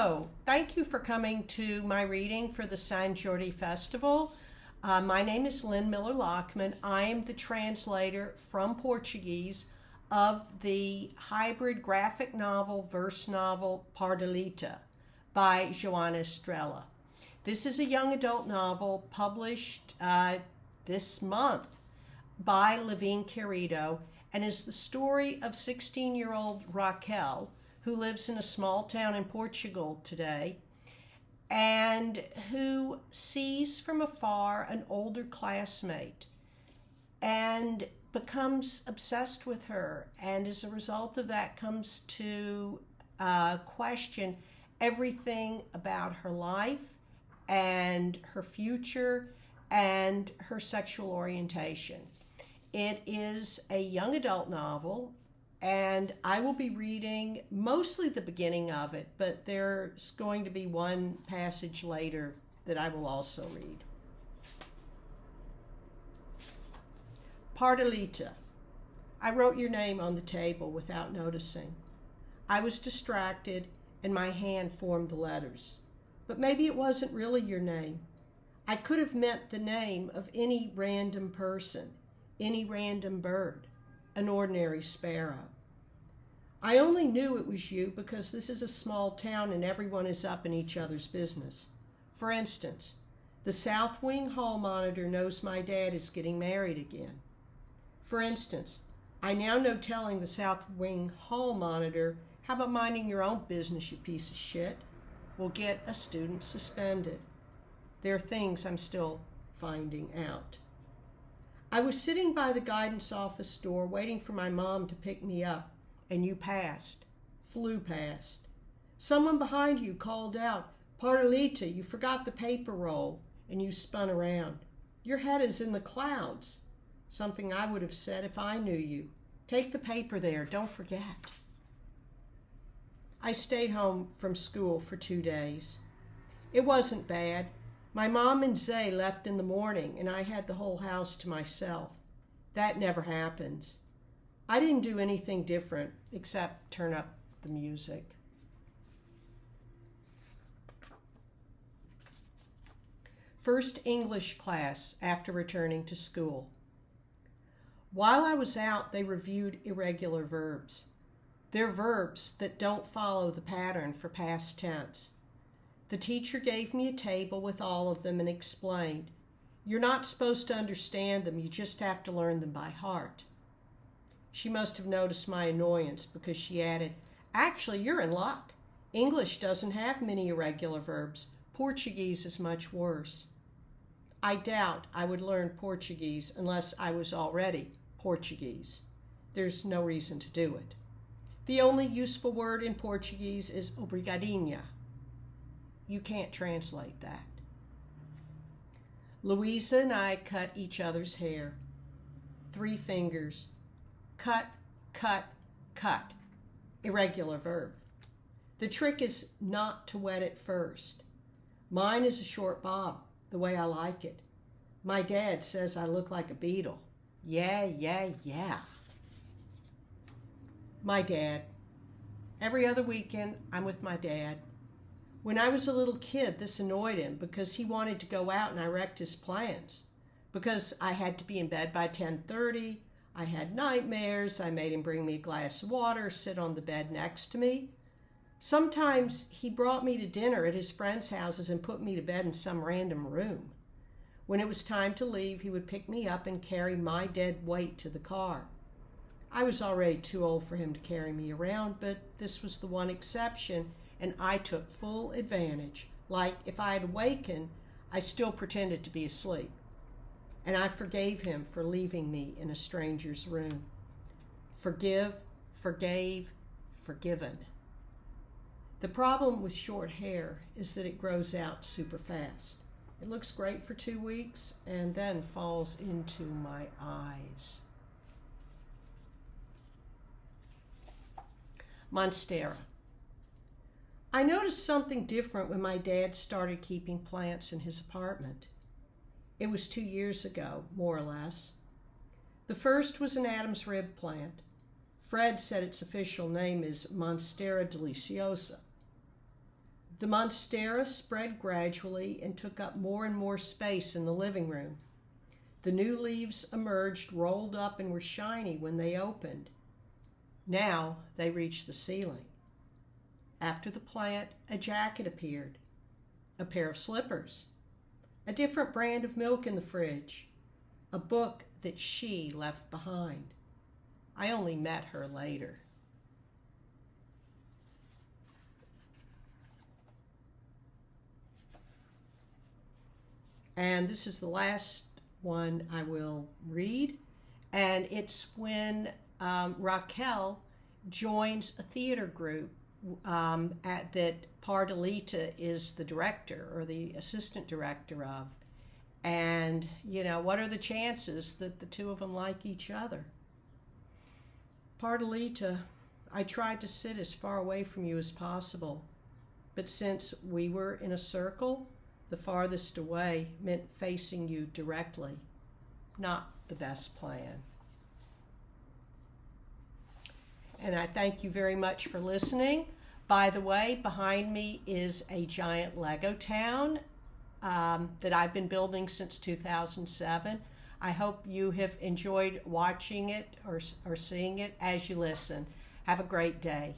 Hello, thank you for coming to my reading for the San Jordi Festival. My name is Lynn Miller-Lachman. I am the translator from Portuguese of the hybrid graphic novel, verse novel, Pardalita by Joana Estrela. This is a young adult novel published this month by Levine Querido and is the story of 16-year-old Raquel, who lives in a small town in Portugal today, and who sees from afar an older classmate and becomes obsessed with her, and as a result of that comes to question everything about her life and her future and her sexual orientation. It is a young adult novel, and I will be reading mostly the beginning of it, but there's going to be one passage later that I will also read. Pardalita. I wrote your name on the table without noticing. I was distracted and my hand formed the letters. But maybe it wasn't really your name. I could have meant the name of any random person, any random bird, an ordinary sparrow. I only knew it was you because this is a small town and everyone is up in each other's business. For instance, the South Wing hall monitor knows my dad is getting married again. For instance, I now know telling the South Wing hall monitor, "How about minding your own business, you piece of shit?" will get a student suspended. There are things I'm still finding out. I was sitting by the guidance office door waiting for my mom to pick me up, and you flew past. Someone behind you called out, "Pardalita, you forgot the paper roll," and you spun around. Your head is in the clouds. Something I would have said if I knew you. Take the paper there, don't forget. I stayed home from school for 2 days. It wasn't bad. My mom and Zay left in the morning, and I had the whole house to myself. That never happens. I didn't do anything different except turn up the music. First English class after returning to school. While I was out, they reviewed irregular verbs. They're verbs that don't follow the pattern for past tense. The teacher gave me a table with all of them and explained, "You're not supposed to understand them, you just have to learn them by heart." She must have noticed my annoyance because she added, "Actually, you're in luck. English doesn't have many irregular verbs. Portuguese is much worse." I doubt I would learn Portuguese unless I was already Portuguese. There's no reason to do it. The only useful word in Portuguese is obrigadinha. You can't translate that. Louisa and I cut each other's hair. 3 fingers. Cut, cut, cut. Irregular verb. The trick is not to wet it first. Mine is a short bob, the way I like it. My dad says I look like a beetle. Yeah. My dad. Every other weekend, I'm with my dad. When I was a little kid, this annoyed him because he wanted to go out and I wrecked his plans. Because I had to be in bed by 10:30, I had nightmares, I made him bring me a glass of water, sit on the bed next to me. Sometimes he brought me to dinner at his friends' houses and put me to bed in some random room. When it was time to leave, he would pick me up and carry my dead weight to the car. I was already too old for him to carry me around, but this was the one exception, and I took full advantage. Like, if I had awakened, I still pretended to be asleep. And I forgave him for leaving me in a stranger's room. Forgive, forgave, forgiven. The problem with short hair is that it grows out super fast. It looks great for 2 weeks and then falls into my eyes. Monstera. I noticed something different when my dad started keeping plants in his apartment. It was 2 years ago, more or less. The first was an Adam's rib plant. Fred said its official name is Monstera deliciosa. The monstera spread gradually and took up more and more space in the living room. The new leaves emerged, rolled up, and were shiny when they opened. Now they reached the ceiling. After the plant, a jacket appeared, a pair of slippers, a different brand of milk in the fridge, a book that she left behind. I only met her later. And this is the last one I will read. And it's when Raquel joins a theater group that Pardalita is the director or the assistant director of. And, what are the chances that the two of them like each other? Pardalita, I tried to sit as far away from you as possible, but since we were in a circle, the farthest away meant facing you directly. Not the best plan. And I thank you very much for listening. By the way, behind me is a giant Lego town that I've been building since 2007. I hope you have enjoyed watching it or seeing it as you listen. Have a great day.